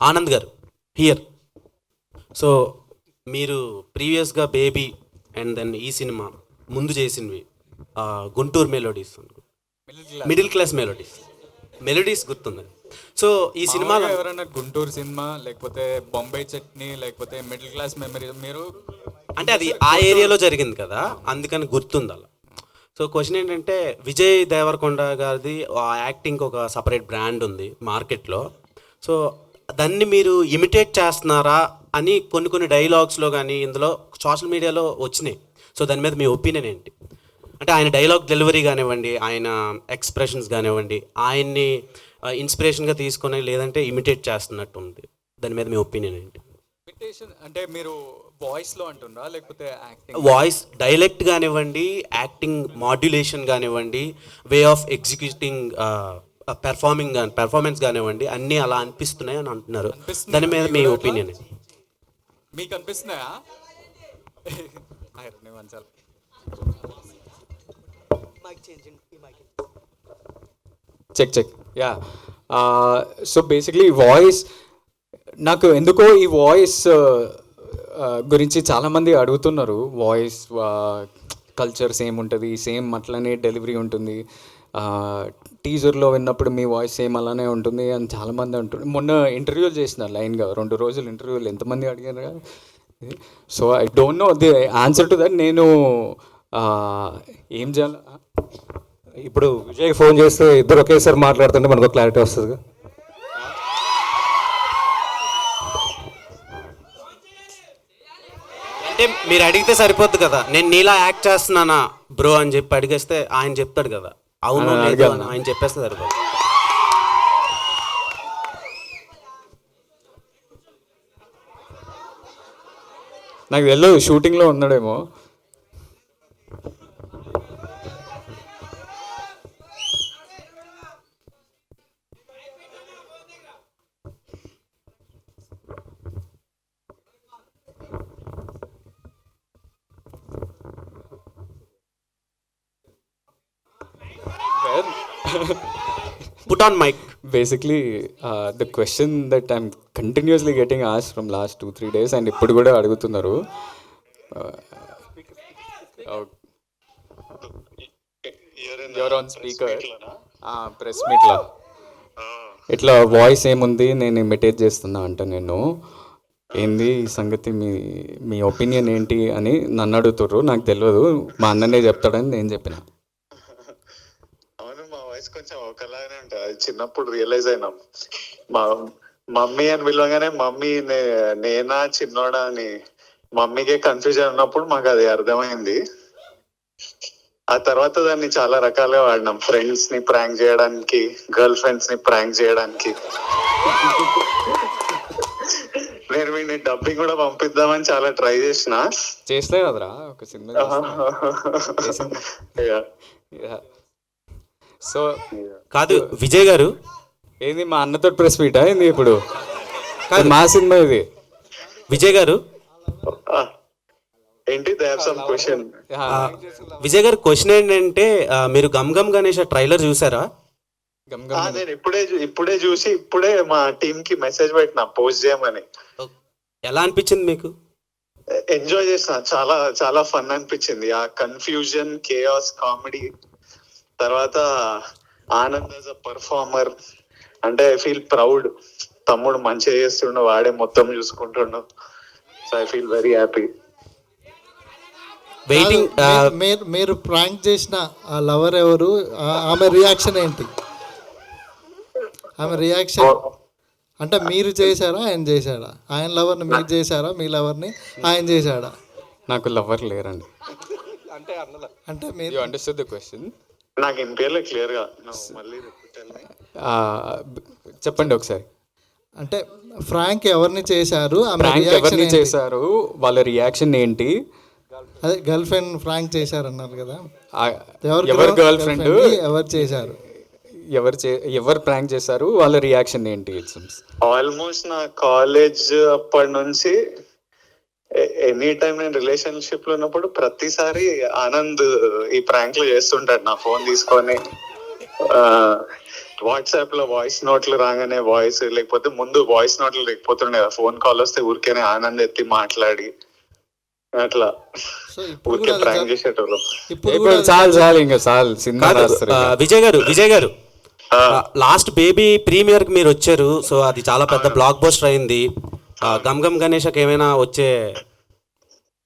ఆనంద్ గారు here. So మీరు ప్రీవియస్గా బేబీ అండ్ దెన్ ఈ సినిమా ముందు చేసినవి Guntur melodies, middle class melodies గుర్తుంది. సో ఈ సినిమాలో ఎవరైనా గుంటూరు సినిమా లేకపోతే బొంబాయి చట్నీ లేకపోతే మిడిల్ క్లాస్ మెమరీ మీరు అంటే అది ఆ ఏరియాలో జరిగింది కదా, అందుకని గుర్తుంది అలా. సో క్వశ్చన్ ఏంటంటే, విజయ్ దేవరకొండ గారిది యాక్టింగ్ ఒక సపరేట్ బ్రాండ్ ఉంది మార్కెట్లో. సో దాన్ని మీరు ఇమిటేట్ చేస్తున్నారా అని కొన్ని డైలాగ్స్లో కానీ ఇందులో సోషల్ మీడియాలో వచ్చినాయి. సో దాని మీద మీ ఒపీనియన్ ఏంటి? అంటే ఆయన డైలాగ్ డెలివరీ కానివ్వండి, ఆయన ఎక్స్ప్రెషన్స్ కానివ్వండి, ఆయన్ని ఇన్స్పిరేషన్గా తీసుకొని లేదంటే ఇమిటేట్ చేస్తున్నట్టు ఉంది. దాని మీద మీ ఒపీనియన్ ఏంటి? ఇమిటేషన్ అంటే మీరు వాయిస్లో అంటున్నారా లేకపోతే యాక్టింగ్? వాయిస్ డైలెక్ట్ కానివ్వండి, యాక్టింగ్ మాడ్యులేషన్ కానివ్వండి, వే ఆఫ్ ఎగ్జిక్యూటింగ్ పెర్ఫార్మెన్స్ కానివ్వండి, అన్నీ అలా అనిపిస్తున్నాయి అని అంటున్నారు. దాని మీద మీ ఒపీనియన్ మీకు అనిపిస్తున్నాయా? Check yeah. So basically voice, నాకు ఎందుకో ఈ వాయిస్ గురించి చాలామంది అడుగుతున్నారు. వాయిస్ కల్చర్ సేమ్ ఉంటుంది, సేమ్ అట్లనే డెలివరీ ఉంటుంది, టీజర్లో విన్నప్పుడు మీ వాయిస్ సేమ్ అలానే ఉంటుంది అని చాలామంది అంటున్నారు. మొన్న ఇంటర్వ్యూలు చేసిన లైన్గా 2 రోజులు ఇంటర్వ్యూలు ఎంతమంది అడిగారు కదా. So I don't know the answer to that. నేను ఏం చేయాలి ఇప్పుడు విజయ్ ఫోన్ చేస్తే ఇద్దరు ఒకేసారి మాట్లాడుతుంటే మనకు క్లారిటీ వస్తుంది. అంటే మీరు అడిగితే సరిపోద్ది కదా, నేను నీలా యాక్ట్ చేస్తున్నానా బ్రో అని చెప్పి అడిగేస్తే ఆయన చెప్తాడు కదా, అవును లేదు అని ఆయన చెప్పేస్తే సరిపోదు. నాకు తెలియదు, షూటింగ్లో ఉన్నాడేమో. Put on mic. Basically, the question that I'm continuously getting asked from last 2-3 days and ఇప్పుడు కూడా అడుగుతున్నారు. You're on speaker. ప్రెస్ మీట్లో ఇట్లా వాయిస్ ఏముంది, నేను ఇమిటేట్ చేస్తున్నా అంట. నేను ఏంది ఈ సంగతి, మీ ఒపీనియన్ ఏంటి అని నన్ను అడుగుతుర్రు. నాకు తెలియదు, మా అన్ననే చెప్తాడని నేను చెప్పిన. కొంచెం ఒకలాగానే ఉంటుంది. అది చిన్నప్పుడు రియలైజ్ అయినాం. మా మమ్మీ అని పిలవగానే మమ్మీ నేనా చిన్నోడా అని మమ్మీకే కన్ఫ్యూజన్ ఉన్నప్పుడు మాకు అది అర్థమైంది. ఆ తర్వాత దాన్ని చాలా రకాలుగా వాడినాం. ఫ్రెండ్స్ ని ప్రాంక్ చేయడానికి, గర్ల్ ఫ్రెండ్స్ ని ప్రాంక్ చేయడానికి. నేను వీడిని డబ్బింగ్ కూడా పంపిద్దామని చాలా ట్రై చేసిన కదరా ఒక సినిమా. సో కాదు విజయ్ గారు, ఏంది మా అన్నతో ప్రెస్ మీటా ఏంది ఇప్పుడు? మా సినిమా ఇది. విజయ్ గారు ఏంటి క్వశ్చన్? విజయ్ గారు క్వశ్చన్ ఏంటంటే, మీరు గమ్ గమ్ గణేష్ ట్రైలర్ చూసారా? నేను ఇప్పుడే చూసి ఇప్పుడే మా టీమ్ కి మెసేజ్ పెట్టినా పోస్ట్ చేయమని. ఎలా అనిపించింది మీకు? ఎంజాయ్ చేసిన, చాలా చాలా ఫన్ అనిపించింది. ఆ కన్ఫ్యూజన్, కేయాస్, కామెడీ, తర్వాత ఆనంద్ యాజ్ అ పర్ఫార్మర్. అంటే ఐ ఫీల్ ప్రౌడ్. తమ్ముడు మంచిగా చేస్తుండు, వాడే మొత్తం చూసుకుంటుండు. So I feel very happy. Waiting. మీరు ప్రాంక్ చేసిన ఆ లవర్ ఎవరు? ఆమె రియాక్షన్ ఏంటి? ఆమె రియాక్షన్ అంటే మీరు చేశారా, ఆయన చేశాడా? ఆయన లవర్ని మీరు చేశారా, మీ లవర్ని ఆయన చేశాడా? నాకు లవర్ లేరండి. అంటే మీరు అండర్స్టాండ్ ద క్వశ్చన్? నాకు ఇంపేర్లే క్లియర్ గా మళ్ళీ చెప్పండి ఒకసారి. అంటే ఫ్రాంక్ ఎవరిని చేశారు, ఎవరిని చేశారు, వాళ్ళ రియాక్షన్ ఏంటి? అదే గర్ల్ ఫ్రెండ్ ఫ్రాంక్ చేశారన్నారు కదా, ఎవరు గర్ల్ ఫ్రెండ్, ఎవరు చేశారు, ఎవరు ప్రాంక్ చేశారు, వాళ్ళ రియాక్షన్ ఏంటి? ఆల్మోస్ట్ నా కాలేజ్ అప్పటి నుంచి ఎనీ టైం నేను రిలేషన్షిప్ లో ఉన్నప్పుడు ప్రతిసారి ఆనంద్ ఈ ప్రాంక్లు చేస్తుంటాడు. నా ఫోన్ తీసుకొని వాట్సాప్ లో వాయిస్ నోట్లు రాగానే వాయిస్, లేకపోతే ముందు వాయిస్ నోట్లు లేకపోతుండే కదా, ఫోన్ కాల్ వస్తే ఊరికేనే ఆనంద్ ఎత్తి మాట్లాడి అట్లా సో ఇప్పుడు ఊరికే కూడా అది ప్రాంక్ చేసేటోళ్ళు. ఇప్పుడు ఇప్పుడు చాలు ఇంకా చాలు సినిమా కాదు రాస్తారు విజయ్ గారు లాస్ట్ బేబీ ప్రీమియర్ కి మీరు వచ్చారు. సో అది చాలా పెద్ద బ్లాక్ బస్టర్ అయింది. గమ్ గమ్ గణేషకి ఏమైనా వచ్చే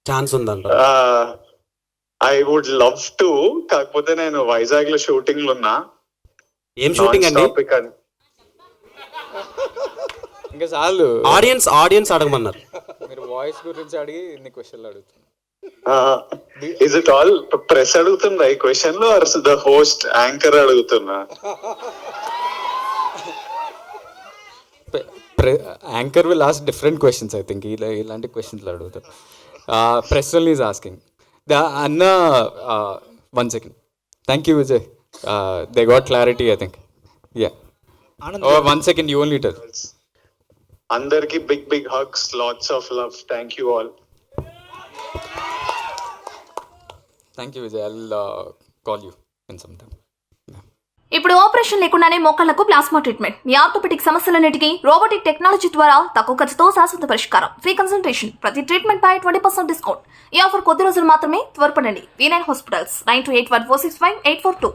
ఛాన్స్ ఉందంట? ఐ వుడ్ లవ్ టు, కాకపోతే నేను వైజాగ్ లో షూటింగ్ లో ఉన్నా. ఏం షూటింగ్ అండి? ఇంకా చాలు. ఆడియన్స్ అడగమన్నారు. మీరు వాయిస్ గురించి అడిగి ఇన్ని క్వశ్చన్లు అడుగుతున్నారు. ఇస్ ఇట్ ఆల్ ప్రెస్ అడుగుతుందా ఈ క్వశ్చన్ లో, ఆర్ ద హోస్ట్ యాంకర్ అడుగుతున్నా? Anchor will ask different questions I think. ఇలాంటి క్వశ్చన్లు అడుగుతారు. ప్రెస్ ఓన్లీ ఈజ్ ఆస్కింగ్ అన్న. 1 second. Thank you Vijay. They got clarity I think. Yeah 1 second, you only tell. అందరికి big hugs, lots of love. Thank you all. Thank you Vijay. I will call you in some time. ఇప్పుడు operation లేకుండానే మోకాళ్లకు plasma treatment. మీ orthopaedic సమస్యలన్నిటికీ robotic technology ద్వారా తక్కువ ఖర్చుతో శాశ్వత పరిష్కారం. Free consultation. ప్రతి ట్రీట్మెంట్ పై 20% డిస్కౌంట్. ఈ ఆఫర్ కొద్ది రోజులు మాత్రమే. త్వరపడండి. V9 hospitals 9281465842.